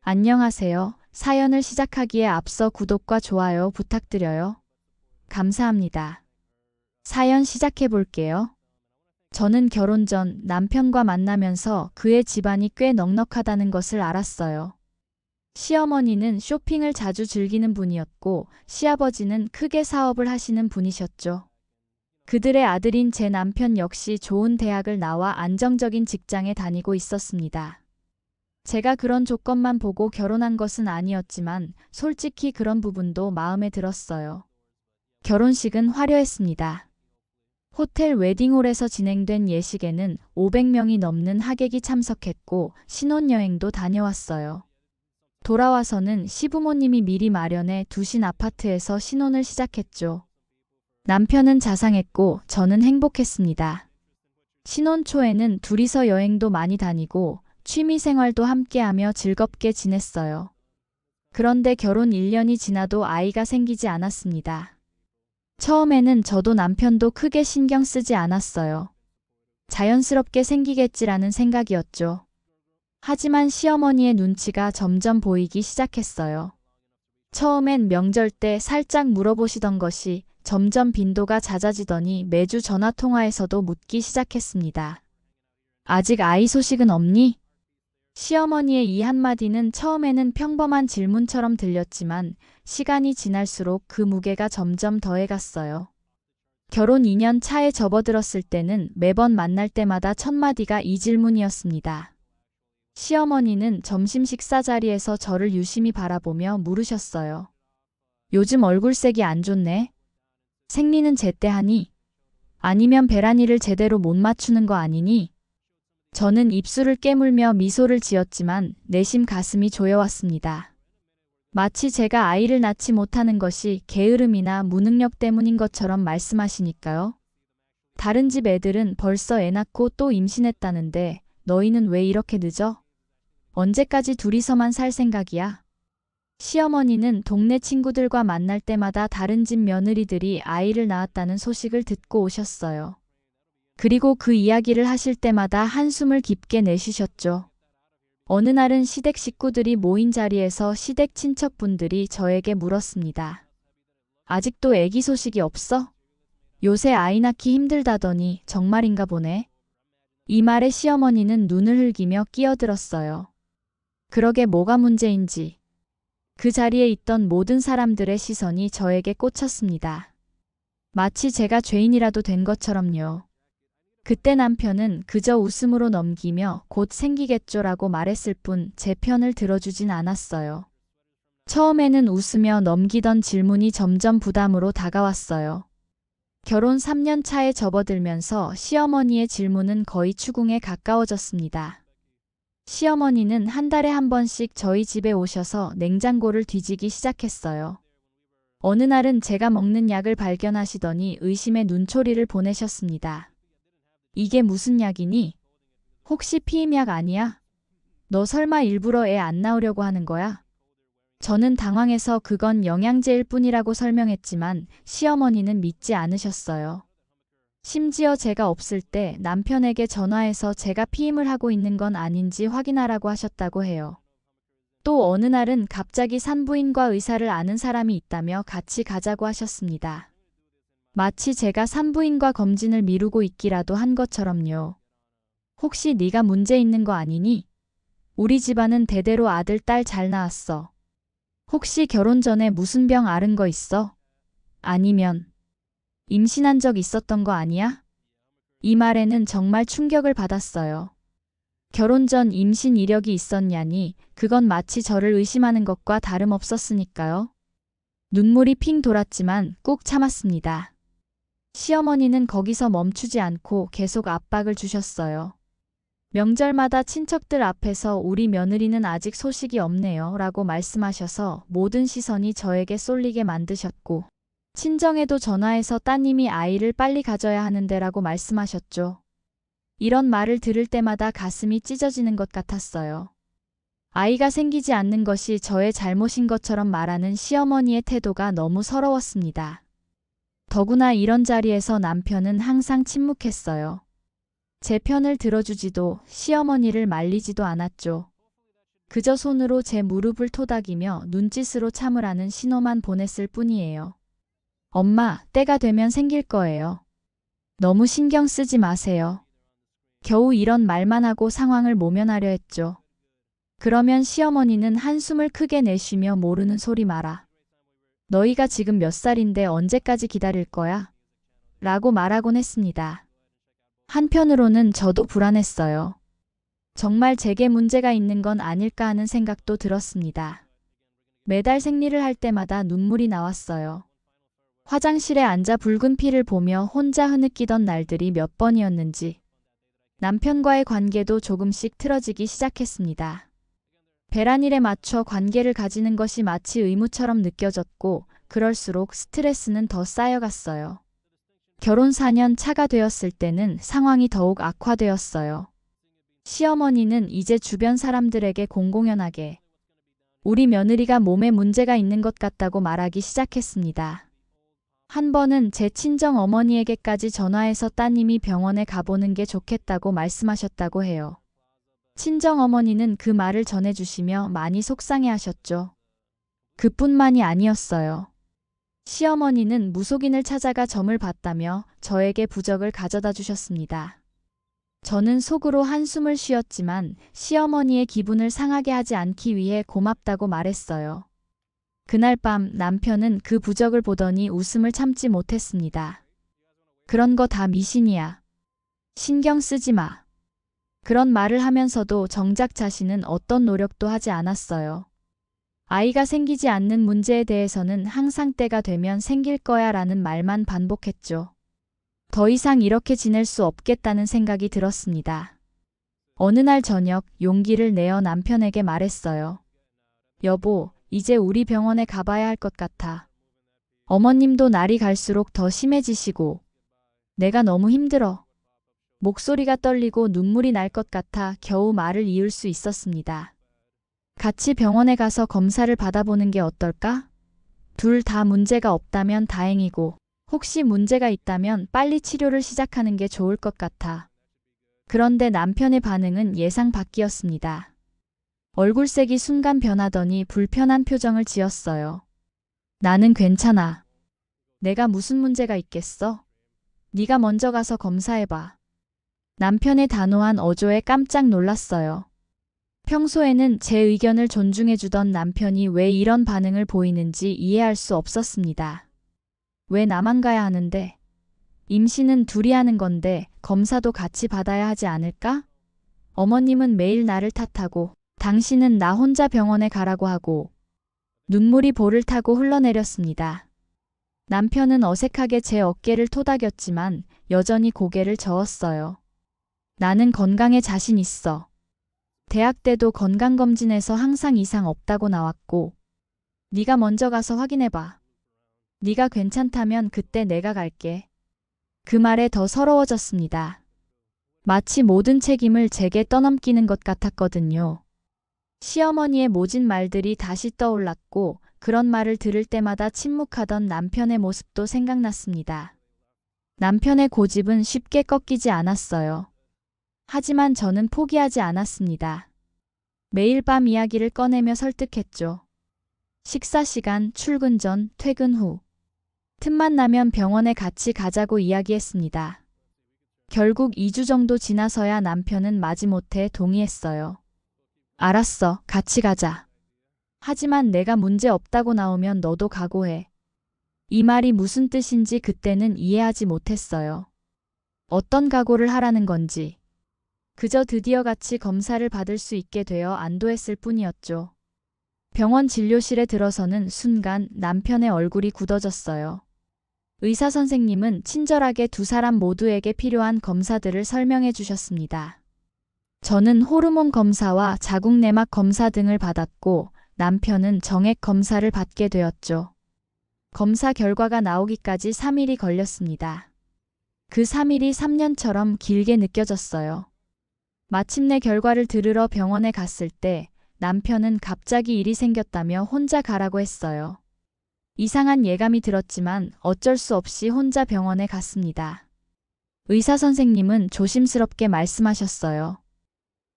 안녕하세요. 사연을 시작하기에 앞서 구독과 좋아요 부탁드려요. 감사합니다. 사연 시작해 볼게요. 저는 결혼 전 남편과 만나면서 그의 집안이 꽤 넉넉하다는 것을 알았어요. 시어머니는 쇼핑을 자주 즐기는 분이었고, 시아버지는 크게 사업을 하시는 분이셨죠. 그들의 아들인 제 남편 역시 좋은 대학을 나와 안정적인 직장에 다니고 있었습니다. 제가 그런 조건만 보고 결혼한 것은 아니었지만 솔직히 그런 부분도 마음에 들었어요. 결혼식은 화려했습니다. 호텔 웨딩홀에서 진행된 예식에는 500명이 넘는 하객이 참석했고 신혼여행도 다녀왔어요. 돌아와서는 시부모님이 미리 마련해 두신 아파트에서 신혼을 시작했죠. 남편은 자상했고 저는 행복했습니다. 신혼 초에는 둘이서 여행도 많이 다니고 취미 생활도 함께하며 즐겁게 지냈어요. 그런데 결혼 1년이 지나도 아이가 생기지 않았습니다. 처음에는 저도 남편도 크게 신경 쓰지 않았어요. 자연스럽게 생기겠지라는 생각이었죠. 하지만 시어머니의 눈치가 점점 보이기 시작했어요. 처음엔 명절 때 살짝 물어보시던 것이 점점 빈도가 잦아지더니 매주 전화통화에서도 묻기 시작했습니다. 아직 아이 소식은 없니? 시어머니의 이 한마디는 처음에는 평범한 질문처럼 들렸지만 시간이 지날수록 그 무게가 점점 더해갔어요. 결혼 2년 차에 접어들었을 때는 매번 만날 때마다 첫 마디가 이 질문이었습니다. 시어머니는 점심 식사 자리에서 저를 유심히 바라보며 물으셨어요. 요즘 얼굴색이 안 좋네. 생리는 제때 하니? 아니면 배란이를 제대로 못 맞추는 거 아니니? 저는 입술을 깨물며 미소를 지었지만 내심 가슴이 조여왔습니다. 마치 제가 아이를 낳지 못하는 것이 게으름이나 무능력 때문인 것처럼 말씀하시니까요. 다른 집 애들은 벌써 애 낳고 또 임신했다는데 너희는 왜 이렇게 늦어? 언제까지 둘이서만 살 생각이야? 시어머니는 동네 친구들과 만날 때마다 다른 집 며느리들이 아이를 낳았다는 소식을 듣고 오셨어요. 그리고 그 이야기를 하실 때마다 한숨을 깊게 내쉬셨죠. 어느 날은 시댁 식구들이 모인 자리에서 시댁 친척분들이 저에게 물었습니다. 아직도 아기 소식이 없어? 요새 아이 낳기 힘들다더니 정말인가 보네. 이 말에 시어머니는 눈을 흘기며 끼어들었어요. 그러게 뭐가 문제인지. 그 자리에 있던 모든 사람들의 시선이 저에게 꽂혔습니다. 마치 제가 죄인이라도 된 것처럼요. 그때 남편은 그저 웃음으로 넘기며 곧 생기겠죠라고 말했을 뿐 제 편을 들어주진 않았어요. 처음에는 웃으며 넘기던 질문이 점점 부담으로 다가왔어요. 결혼 3년 차에 접어들면서 시어머니의 질문은 거의 추궁에 가까워졌습니다. 시어머니는 한 달에 한 번씩 저희 집에 오셔서 냉장고를 뒤지기 시작했어요. 어느 날은 제가 먹는 약을 발견하시더니 의심의 눈초리를 보내셨습니다. 이게 무슨 약이니? 혹시 피임약 아니야? 너 설마 일부러 애 안 낳으려고 하는 거야? 저는 당황해서 그건 영양제일 뿐이라고 설명했지만 시어머니는 믿지 않으셨어요. 심지어 제가 없을 때 남편에게 전화해서 제가 피임을 하고 있는 건 아닌지 확인하라고 하셨다고 해요. 또 어느 날은 갑자기 산부인과 의사를 아는 사람이 있다며 같이 가자고 하셨습니다. 마치 제가 산부인과 검진을 미루고 있기라도 한 것처럼요. 혹시 네가 문제 있는 거 아니니? 우리 집안은 대대로 아들, 딸 잘 낳았어. 혹시 결혼 전에 무슨 병 앓은 거 있어? 아니면 임신한 적 있었던 거 아니야? 이 말에는 정말 충격을 받았어요. 결혼 전 임신 이력이 있었냐니 그건 마치 저를 의심하는 것과 다름없었으니까요. 눈물이 핑 돌았지만 꾹 참았습니다. 시어머니는 거기서 멈추지 않고 계속 압박을 주셨어요. 명절마다 친척들 앞에서 우리 며느리는 아직 소식이 없네요 라고 말씀하셔서 모든 시선이 저에게 쏠리게 만드셨고 친정에도 전화해서 따님이 아이를 빨리 가져야 하는데 라고 말씀하셨죠. 이런 말을 들을 때마다 가슴이 찢어지는 것 같았어요. 아이가 생기지 않는 것이 저의 잘못인 것처럼 말하는 시어머니의 태도가 너무 서러웠습니다. 더구나 이런 자리에서 남편은 항상 침묵했어요. 제 편을 들어주지도 시어머니를 말리지도 않았죠. 그저 손으로 제 무릎을 토닥이며 눈짓으로 참으라는 신호만 보냈을 뿐이에요. 엄마, 때가 되면 생길 거예요. 너무 신경 쓰지 마세요. 겨우 이런 말만 하고 상황을 모면하려 했죠. 그러면 시어머니는 한숨을 크게 내쉬며 모르는 소리 마라. 너희가 지금 몇 살인데 언제까지 기다릴 거야? 라고 말하곤 했습니다. 한편으로는 저도 불안했어요. 정말 제게 문제가 있는 건 아닐까 하는 생각도 들었습니다. 매달 생리를 할 때마다 눈물이 나왔어요. 화장실에 앉아 붉은 피를 보며 혼자 흐느끼던 날들이 몇 번이었는지. 남편과의 관계도 조금씩 틀어지기 시작했습니다. 배란일에 맞춰 관계를 가지는 것이 마치 의무처럼 느껴졌고 그럴수록 스트레스는 더 쌓여갔어요. 결혼 4년 차가 되었을 때는 상황이 더욱 악화되었어요. 시어머니는 이제 주변 사람들에게 공공연하게 우리 며느리가 몸에 문제가 있는 것 같다고 말하기 시작했습니다. 한 번은 제 친정 어머니에게까지 전화해서 따님이 병원에 가보는 게 좋겠다고 말씀하셨다고 해요. 친정 어머니는 그 말을 전해주시며 많이 속상해하셨죠. 그뿐만이 아니었어요. 시어머니는 무속인을 찾아가 점을 봤다며 저에게 부적을 가져다 주셨습니다. 저는 속으로 한숨을 쉬었지만 시어머니의 기분을 상하게 하지 않기 위해 고맙다고 말했어요. 그날 밤 남편은 그 부적을 보더니 웃음을 참지 못했습니다. 그런 거 다 미신이야. 신경 쓰지 마. 그런 말을 하면서도 정작 자신은 어떤 노력도 하지 않았어요. 아이가 생기지 않는 문제에 대해서는 항상 때가 되면 생길 거야 라는 말만 반복했죠. 더 이상 이렇게 지낼 수 없겠다는 생각이 들었습니다. 어느 날 저녁 용기를 내어 남편에게 말했어요. 여보, 이제 우리 병원에 가봐야 할 것 같아. 어머님도 날이 갈수록 더 심해지시고 내가 너무 힘들어. 목소리가 떨리고 눈물이 날 것 같아 겨우 말을 이을 수 있었습니다. 같이 병원에 가서 검사를 받아보는 게 어떨까? 둘 다 문제가 없다면 다행이고 혹시 문제가 있다면 빨리 치료를 시작하는 게 좋을 것 같아. 그런데 남편의 반응은 예상 밖이었습니다. 얼굴색이 순간 변하더니 불편한 표정을 지었어요. 나는 괜찮아. 내가 무슨 문제가 있겠어? 네가 먼저 가서 검사해봐. 남편의 단호한 어조에 깜짝 놀랐어요. 평소에는 제 의견을 존중해주던 남편이 왜 이런 반응을 보이는지 이해할 수 없었습니다. 왜 나만 가야 하는데? 임신은 둘이 하는 건데 검사도 같이 받아야 하지 않을까? 어머님은 매일 나를 탓하고 당신은 나 혼자 병원에 가라고 하고 눈물이 볼을 타고 흘러내렸습니다. 남편은 어색하게 제 어깨를 토닥였지만 여전히 고개를 저었어요. 나는 건강에 자신 있어. 대학 때도 건강검진에서 항상 이상 없다고 나왔고 네가 먼저 가서 확인해봐. 네가 괜찮다면 그때 내가 갈게. 그 말에 더 서러워졌습니다. 마치 모든 책임을 제게 떠넘기는 것 같았거든요. 시어머니의 모진 말들이 다시 떠올랐고 그런 말을 들을 때마다 침묵하던 남편의 모습도 생각났습니다. 남편의 고집은 쉽게 꺾이지 않았어요. 하지만 저는 포기하지 않았습니다. 매일 밤 이야기를 꺼내며 설득했죠. 식사 시간, 출근 전, 퇴근 후. 틈만 나면 병원에 같이 가자고 이야기했습니다. 결국 2주 정도 지나서야 남편은 마지못해 동의했어요. 알았어, 같이 가자. 하지만 내가 문제 없다고 나오면 너도 각오해. 이 말이 무슨 뜻인지 그때는 이해하지 못했어요. 어떤 각오를 하라는 건지. 그저 드디어 같이 검사를 받을 수 있게 되어 안도했을 뿐이었죠. 병원 진료실에 들어서는 순간 남편의 얼굴이 굳어졌어요. 의사 선생님은 친절하게 두 사람 모두에게 필요한 검사들을 설명해 주셨습니다. 저는 호르몬 검사와 자궁 내막 검사 등을 받았고 남편은 정액 검사를 받게 되었죠. 검사 결과가 나오기까지 3일이 걸렸습니다. 그 3일이 3년처럼 길게 느껴졌어요. 마침내 결과를 들으러 병원에 갔을 때 남편은 갑자기 일이 생겼다며 혼자 가라고 했어요. 이상한 예감이 들었지만 어쩔 수 없이 혼자 병원에 갔습니다. 의사 선생님은 조심스럽게 말씀하셨어요.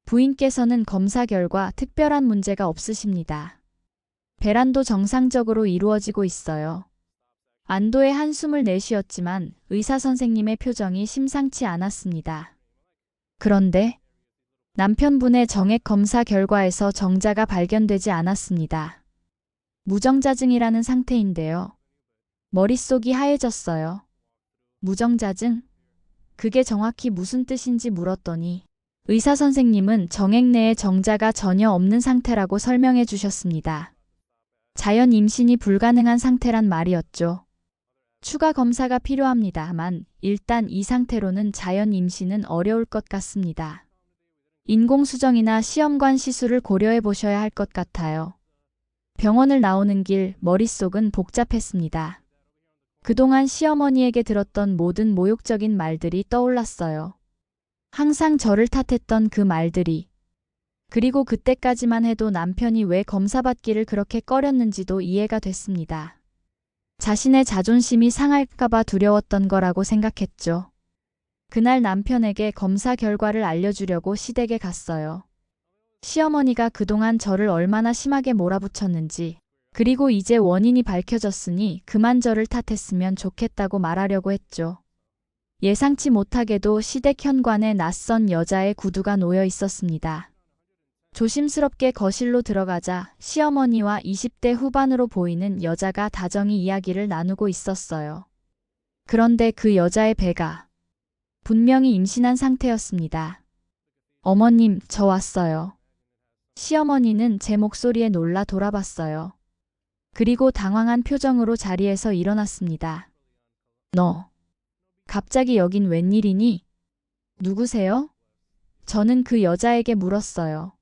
부인께서는 검사 결과 특별한 문제가 없으십니다. 배란도 정상적으로 이루어지고 있어요. 안도의 한숨을 내쉬었지만 의사 선생님의 표정이 심상치 않았습니다. 그런데 남편분의 정액 검사 결과에서 정자가 발견되지 않았습니다. 무정자증이라는 상태인데요. 머릿속이 하얘졌어요. 무정자증? 그게 정확히 무슨 뜻인지 물었더니 의사 선생님은 정액 내에 정자가 전혀 없는 상태라고 설명해 주셨습니다. 자연 임신이 불가능한 상태란 말이었죠. 추가 검사가 필요합니다만 일단 이 상태로는 자연 임신은 어려울 것 같습니다. 인공수정이나 시험관 시술을 고려해 보셔야 할 것 같아요. 병원을 나오는 길 머릿속은 복잡했습니다. 그동안 시어머니에게 들었던 모든 모욕적인 말들이 떠올랐어요. 항상 저를 탓했던 그 말들이. 그리고 그때까지만 해도 남편이 왜 검사받기를 그렇게 꺼렸는지도 이해가 됐습니다. 자신의 자존심이 상할까봐 두려웠던 거라고 생각했죠. 그날 남편에게 검사 결과를 알려주려고 시댁에 갔어요. 시어머니가 그동안 저를 얼마나 심하게 몰아붙였는지, 그리고 이제 원인이 밝혀졌으니 그만 저를 탓했으면 좋겠다고 말하려고 했죠. 예상치 못하게도 시댁 현관에 낯선 여자의 구두가 놓여 있었습니다. 조심스럽게 거실로 들어가자 시어머니와 20대 후반으로 보이는 여자가 다정히 이야기를 나누고 있었어요. 그런데 그 여자의 배가 분명히 임신한 상태였습니다. 어머님, 저 왔어요. 시어머니는 제 목소리에 놀라 돌아봤어요. 그리고 당황한 표정으로 자리에서 일어났습니다. 너, 갑자기 여긴 웬일이니? 누구세요? 저는 그 여자에게 물었어요.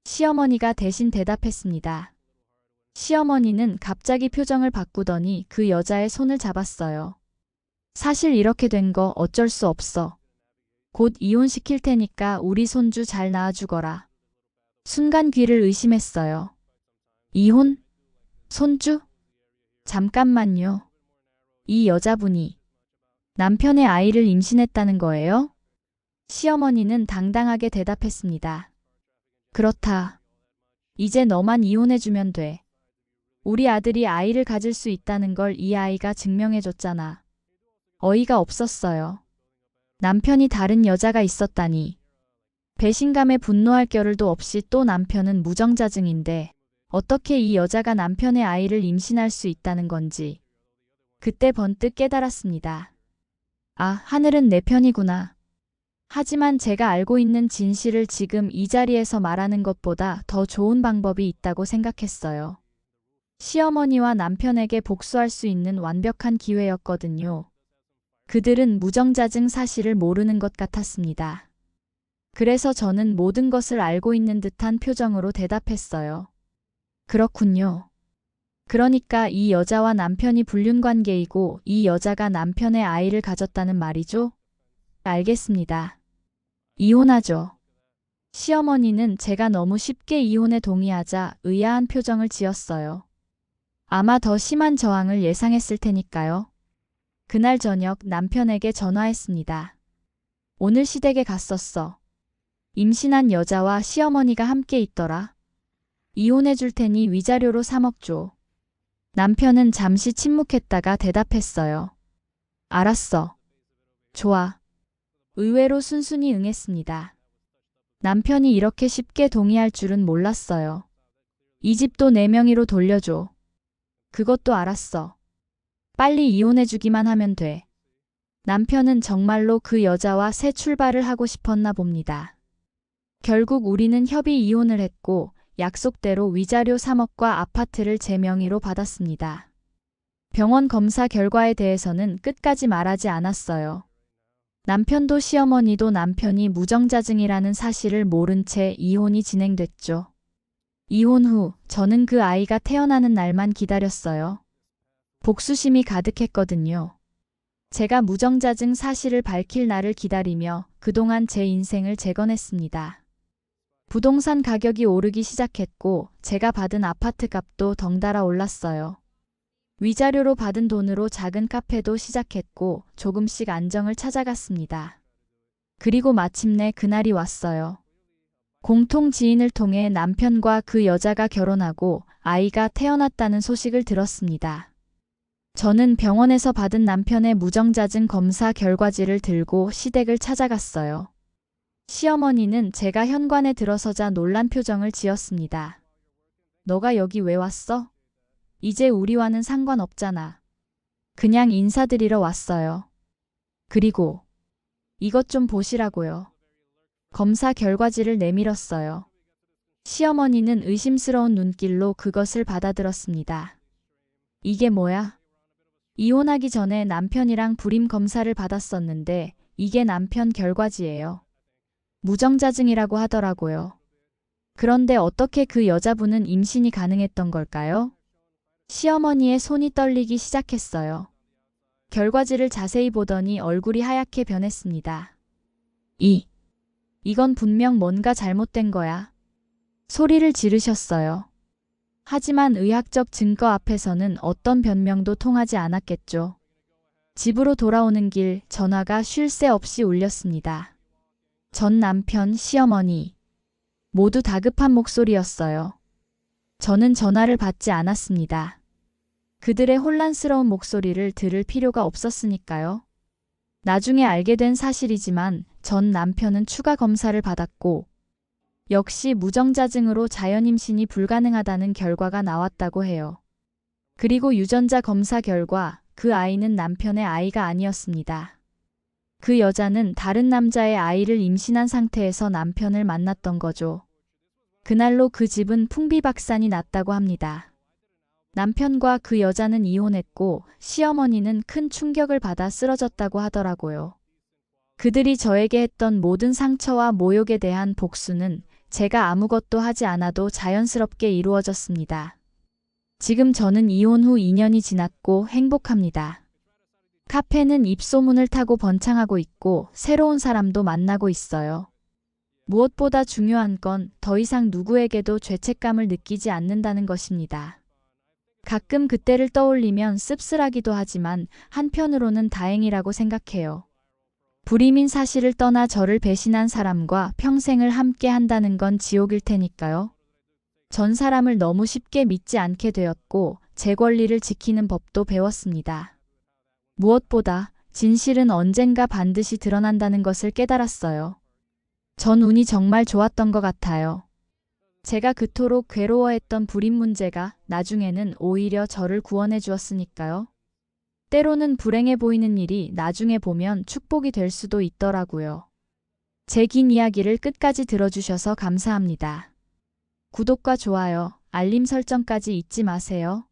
시어머니가 대신 대답했습니다. 시어머니는 갑자기 표정을 바꾸더니 그 여자의 손을 잡았어요. 사실 이렇게 된 거 어쩔 수 없어. 곧 이혼시킬 테니까 우리 손주 잘 낳아주거라. 순간 귀를 의심했어요. 이혼? 손주? 잠깐만요. 이 여자분이 남편의 아이를 임신했다는 거예요? 시어머니는 당당하게 대답했습니다. 그렇다. 이제 너만 이혼해주면 돼. 우리 아들이 아이를 가질 수 있다는 걸 이 아이가 증명해줬잖아. 어이가 없었어요. 남편이 다른 여자가 있었다니. 배신감에 분노할 겨를도 없이 또 남편은 무정자증인데 어떻게 이 여자가 남편의 아이를 임신할 수 있다는 건지. 그때 번뜩 깨달았습니다. 아, 하늘은 내 편이구나. 하지만 제가 알고 있는 진실을 지금 이 자리에서 말하는 것보다 더 좋은 방법이 있다고 생각했어요. 시어머니와 남편에게 복수할 수 있는 완벽한 기회였거든요. 그들은 무정자증 사실을 모르는 것 같았습니다. 그래서 저는 모든 것을 알고 있는 듯한 표정으로 대답했어요. 그렇군요. 그러니까 이 여자와 남편이 불륜관계이고 이 여자가 남편의 아이를 가졌다는 말이죠? 알겠습니다. 이혼하죠. 시어머니는 제가 너무 쉽게 이혼에 동의하자 의아한 표정을 지었어요. 아마 더 심한 저항을 예상했을 테니까요. 그날 저녁 남편에게 전화했습니다. 오늘 시댁에 갔었어. 임신한 여자와 시어머니가 함께 있더라. 이혼해 줄 테니 위자료로 3억 줘. 남편은 잠시 침묵했다가 대답했어요. 알았어. 좋아. 의외로 순순히 응했습니다. 남편이 이렇게 쉽게 동의할 줄은 몰랐어요. 이 집도 내 명의로 돌려줘. 그것도 알았어. 빨리 이혼해주기만 하면 돼. 남편은 정말로 그 여자와 새 출발을 하고 싶었나 봅니다. 결국 우리는 협의 이혼을 했고 약속대로 위자료 3억과 아파트를 제 명의로 받았습니다. 병원 검사 결과에 대해서는 끝까지 말하지 않았어요. 남편도 시어머니도 남편이 무정자증이라는 사실을 모른 채 이혼이 진행됐죠. 이혼 후 저는 그 아이가 태어나는 날만 기다렸어요. 복수심이 가득했거든요. 제가 무정자증 사실을 밝힐 날을 기다리며 그동안 제 인생을 재건했습니다. 부동산 가격이 오르기 시작했고 제가 받은 아파트 값도 덩달아 올랐어요. 위자료로 받은 돈으로 작은 카페도 시작했고 조금씩 안정을 찾아갔습니다. 그리고 마침내 그날이 왔어요. 공통 지인을 통해 남편과 그 여자가 결혼하고 아이가 태어났다는 소식을 들었습니다. 저는 병원에서 받은 남편의 무정자증 검사 결과지를 들고 시댁을 찾아갔어요. 시어머니는 제가 현관에 들어서자 놀란 표정을 지었습니다. 너가 여기 왜 왔어? 이제 우리와는 상관없잖아. 그냥 인사드리러 왔어요. 그리고 이것 좀 보시라고요. 검사 결과지를 내밀었어요. 시어머니는 의심스러운 눈길로 그것을 받아들었습니다. 이게 뭐야? 이혼하기 전에 남편이랑 불임 검사를 받았었는데 이게 남편 결과지예요. 무정자증이라고 하더라고요. 그런데 어떻게 그 여자분은 임신이 가능했던 걸까요? 시어머니의 손이 떨리기 시작했어요. 결과지를 자세히 보더니 얼굴이 하얗게 변했습니다. 이건 분명 뭔가 잘못된 거야. 소리를 지르셨어요. 하지만 의학적 증거 앞에서는 어떤 변명도 통하지 않았겠죠. 집으로 돌아오는 길 전화가 쉴 새 없이 울렸습니다. 전 남편, 시어머니 모두 다급한 목소리였어요. 저는 전화를 받지 않았습니다. 그들의 혼란스러운 목소리를 들을 필요가 없었으니까요. 나중에 알게 된 사실이지만 전 남편은 추가 검사를 받았고 역시 무정자증으로 자연임신이 불가능하다는 결과가 나왔다고 해요. 그리고 유전자 검사 결과 그 아이는 남편의 아이가 아니었습니다. 그 여자는 다른 남자의 아이를 임신한 상태에서 남편을 만났던 거죠. 그날로 그 집은 풍비박산이 났다고 합니다. 남편과 그 여자는 이혼했고 시어머니는 큰 충격을 받아 쓰러졌다고 하더라고요. 그들이 저에게 했던 모든 상처와 모욕에 대한 복수는 제가 아무것도 하지 않아도 자연스럽게 이루어졌습니다. 지금 저는 이혼 후 2년이 지났고 행복합니다. 카페는 입소문을 타고 번창하고 있고 새로운 사람도 만나고 있어요. 무엇보다 중요한 건 더 이상 누구에게도 죄책감을 느끼지 않는다는 것입니다. 가끔 그때를 떠올리면 씁쓸하기도 하지만 한편으로는 다행이라고 생각해요. 불임인 사실을 떠나 저를 배신한 사람과 평생을 함께 한다는 건 지옥일 테니까요. 전 사람을 너무 쉽게 믿지 않게 되었고 제 권리를 지키는 법도 배웠습니다. 무엇보다 진실은 언젠가 반드시 드러난다는 것을 깨달았어요. 전 운이 정말 좋았던 것 같아요. 제가 그토록 괴로워했던 불임 문제가 나중에는 오히려 저를 구원해 주었으니까요. 때로는 불행해 보이는 일이 나중에 보면 축복이 될 수도 있더라고요. 제 긴 이야기를 끝까지 들어주셔서 감사합니다. 구독과 좋아요, 알림 설정까지 잊지 마세요.